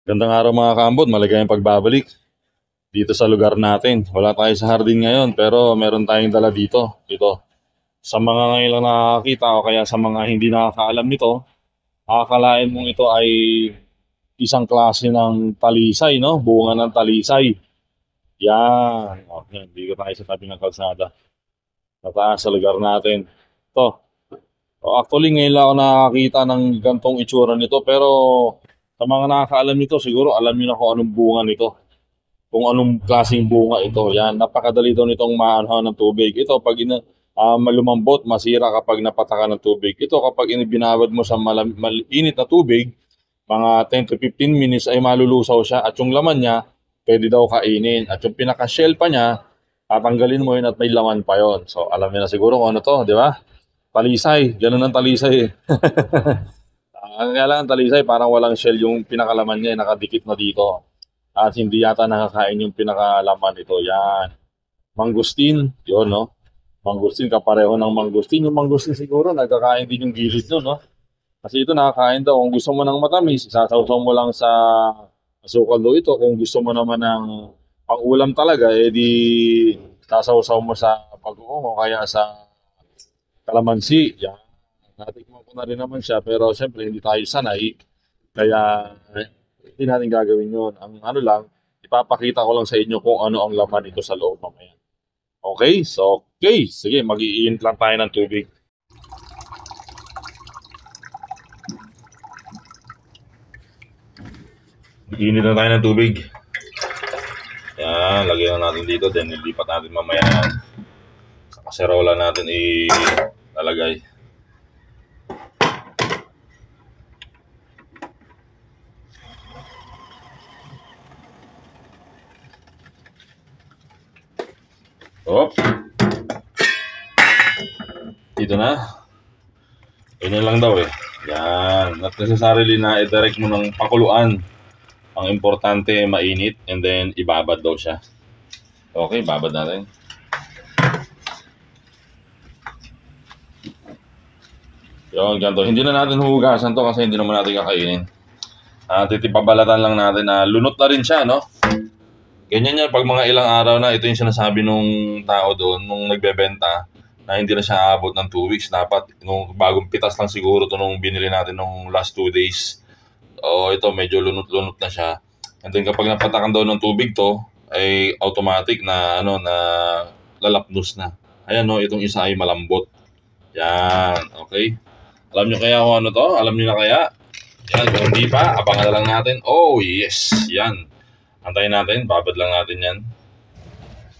Gandang araw mga kaambot, maligayang pagbabalik dito sa lugar natin. Wala tayo sa hardin ngayon pero meron tayong dala dito. Ito. Sa mga ngayon lang nakakita o kaya sa mga hindi nakakaalam nito, akalain mong ito ay isang klase ng talisay, no? Bunga ng talisay. Yan. Okay, dito tayo sa tabi ng kalsada. Nataas sa lugar natin. Ito. Actually, ngayon lang ako nakakita ng gantong itsura nito pero sa mga nakakaalam nito, siguro alam niyo na kung anong bunga nito. Kung anong klaseng bunga ito. Yan, napakadali daw nitong maanhaw ng tubig. Ito, pag malumambot, masira kapag napataka ng tubig. Ito, kapag binabad mo sa init na tubig, mga 10 to 15 minutes ay malulusaw siya. At yung laman niya, pwede daw kainin. At yung pinaka-shell pa niya, tatanggalin mo yun at may laman pa yon. So, alam niyo na siguro kung ano to, di ba? Talisay. Ganun ang talisay eh. Ang kailangan talisay, parang walang shell yung pinakalaman niya, nakadikit na dito. At hindi yata nakakain yung pinakalaman nito. Yan. Mangustin, yun, no? Mangustin, kapareho ng mangustin. Yung mangustin siguro, nagkakain din yung gilid nun, no? Kasi ito nakakain daw. Kung gusto mo ng matamis, isasawsaw mo lang sa asukal daw ito. Kung gusto mo naman ng pang-ulam talaga, di sasawsaw mo sa pag-uong o kaya sa kalamansi. Yan. Natikman ko na rin naman siya, pero siyempre hindi tayo sanay. Kaya hindi natin gagawin yun. Ang ano lang, ipapakita ko lang sa inyo kung ano ang laman nito sa loob mamaya. Okay? So, okay. Sige, mag-iinit lang tayo ng tubig. Mag-iinit na tayo ng tubig. Yan, lagyan na natin dito. Then, nilipat natin mamaya. Sa kaserola natin ilalagay. Hop. Dito na. Ganyan lang daw eh. Yan. Not necessarily na i-direct mo ng pakuluan. Ang importante mainit and then ibabad daw siya. Okay, babad natin. Yun, ganito. Hindi na natin hugasan to kasi hindi naman natin kakainin. Titipabalatan lang natin na lunot na rin siya, no? Ganyan yan, pag mga ilang araw na, ito yung sinasabi nung tao doon, nung nagbebenta, na hindi na siya aabot ng 2 weeks. Dapat, nung bagong pitas lang siguro to nung binili natin nung last 2 days. O ito, medyo lunot-lunot na siya. And then kapag napatakan daw ng tubig to, ay automatic na, na lalapnos na. Ayan, no, itong isa ay malambot. Yan, okay. Alam nyo kaya kung ano to? Alam nyo na kaya? Yan, kung hindi pa, abangan na lang natin. Oh, yes, yan. Antayin natin, babad lang natin yan.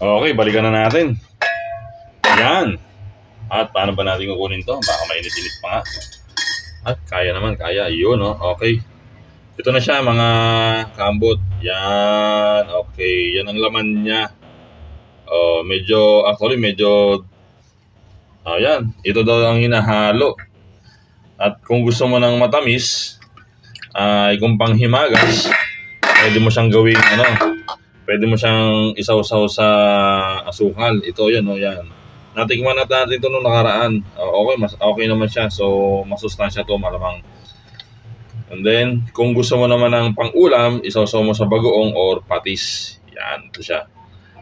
Okay, balikan na natin. Yan. At paano ba natin kukunin to? Baka mainit-init pa nga. At kaya naman, kaya. Yun, no? Okay. Ito na siya, mga kambot. Yan. Okay, yan ang laman niya. Medyo, yan. Ito daw ang hinahalo. At kung gusto mo ng matamis, kung panghimagas, pwede mo siyang gawing pwede mo siyang isawsaw sa asukal. Ito yan, yan. Natikman natin ito nung nakaraan. Okay naman siya. So, masustansya to malamang. And then, kung gusto mo naman ng pang-ulam, isawsaw mo sa bagoong or patis. Yan, ito siya.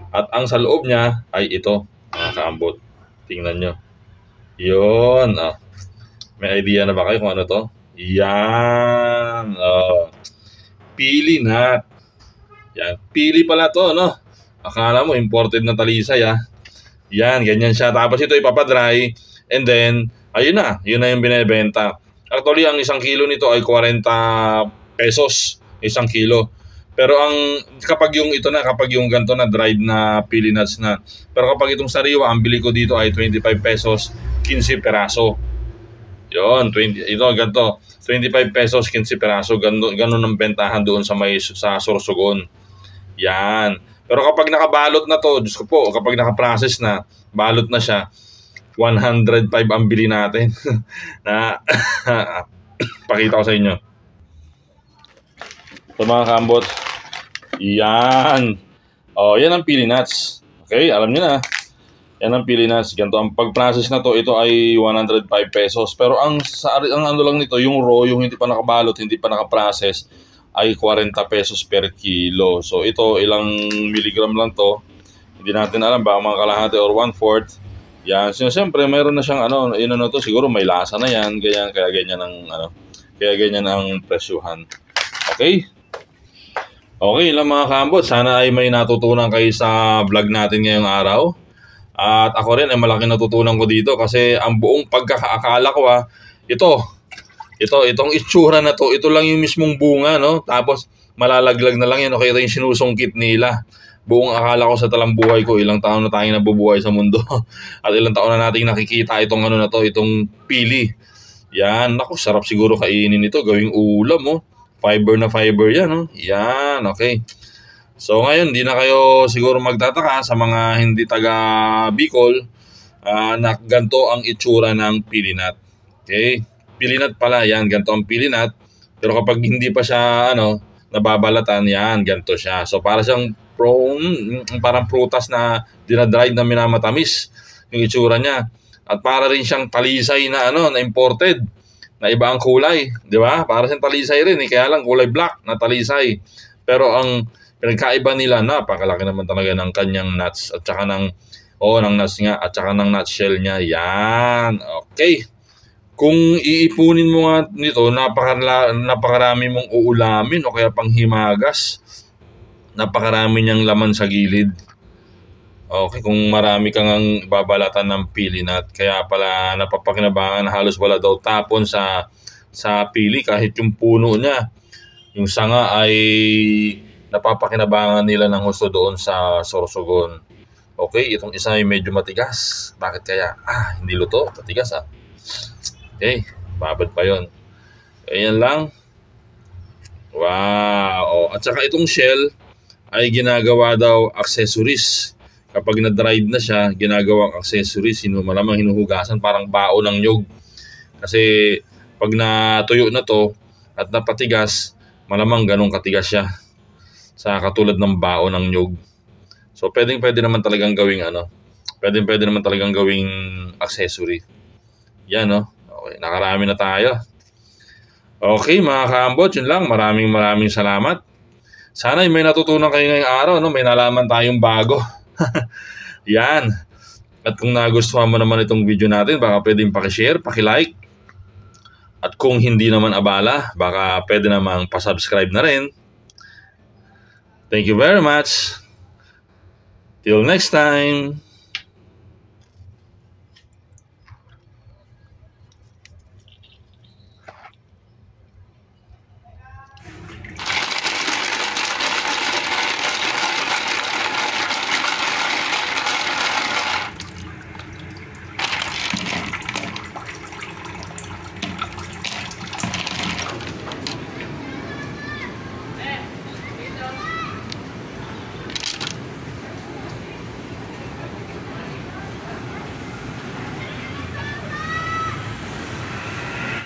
At ang sa loob niya ay ito, mga kaambot. Tingnan nyo. Yun. May idea na ba kayo kung ano to? Yan. Pili nut. Yan. Pili pala to, no? Akala mo, imported na talisay, Yan, ganyan siya. Tapos ito ipapadry. And then, ayun na. Yun na yung binibenta. Actually, ang 1 kilo nito ay 40 pesos. 1 kilo. Pero kapag yung ganito na dried na pili nuts na. Pero kapag itong sariwa, ang bili ko dito ay 25 pesos, 15 peraso. Yun, ito, ganito. 25 pesos, 15 peraso. Ganun ang bentahan doon sa Sorsogon. Yan. Pero kapag nakabalot na to, Diyos ko po, kapag nakaprocess na, balot na siya, 105 ang bili natin. Na, pakita ko sa inyo. Ito mga kambot. Yan. Yan ang pili nuts. Okay, alam nyo na. Yan ang pili nuts. Ganito. Ang pag-process na to, ito ay 105 pesos. Pero ang ano lang nito, yung raw, yung hindi pa nakabalot, hindi pa nakaprocess, ay 40 pesos per kilo. So ito, ilang milligram lang to. Hindi natin alam ba mga kalahati or 1/4. Yan. So, siyempre, mayroon na siyang to, siguro may lasa na yan, ganyan, kaya ganyan ang presyuhan. Okay? Okay lang mga kambot, sana ay may natutunan kayo sa vlog natin ngayong araw. At ako rin ay malaking natutunan ko dito kasi ang buong pagkakaakala ko itong itsura na to, ito lang yung mismong bunga, no? Tapos malalaglag na lang yan, okay, ito yung sinusungkit nila. Buong akala ko sa talambuhay ko, ilang taon na tayong nabubuhay sa mundo. At ilang taon na nating nakikita itong itong pili. Yan, naku, sarap siguro kainin ito, gawing ulam, oh. Fiber na fiber yan, oh. Yan, okay. So ngayon, di na kayo siguro magtataka sa mga hindi taga Bicol na ganito ang itsura ng pili nut. Okay? Pili nut pala, yan, ganito ang pili nut. Pero kapag hindi pa siya nababalatan, yan, ganito siya. So para siyang parang prutas na dinadried na minamatamis yung itsura niya. At para rin siyang talisay na na imported na iba ang kulay, di ba? Para siyang talisay rin, kaya lang kulay black na talisay. Pero ang pinagkaiba nila, napakalaki naman talaga ng kanyang nuts at saka ng nuts nga at saka ng nut shell niya. Yan. Okay. Kung iipunin mo nga nito, napakarami mong uulamin o kaya panghimagas. Napakarami niyang laman sa gilid. Okay, kung marami kang babalatan ng pili nut, kaya pala napapakinabangan, halos wala daw tapon sa pili kahit yung puno niya. Yung sanga ay napapakinabangan nila ng gusto doon sa Sorsogon. Okay, itong isa ay medyo matigas. Bakit kaya? Hindi luto, matigas Okay, babad pa yon. Ayan lang. Wow. At saka itong shell ay ginagawa daw accessories. Kapag na-dried na siya, ginagawang accessories. Malamang hinuhugasan, parang bao ng nyog. Kasi pag natuyo na to at napatigas, malamang ganun katigas siya. Sa katulad ng bao ng nyog. So pwede naman talagang gawing pwede naman talagang gawing accessory. Yan, no? Okay, nakarami na tayo. Okay, mga kaambot, yun lang. Maraming salamat. Sana may natutunan kayo ngayong araw, no? May nalaman tayong bago. Yan. At kung nagustuhan mo naman itong video natin, baka pwedeng pakishare, pakilike. At kung hindi naman abala, baka pwede namang pasubscribe na rin. Thank you very much. Till next time.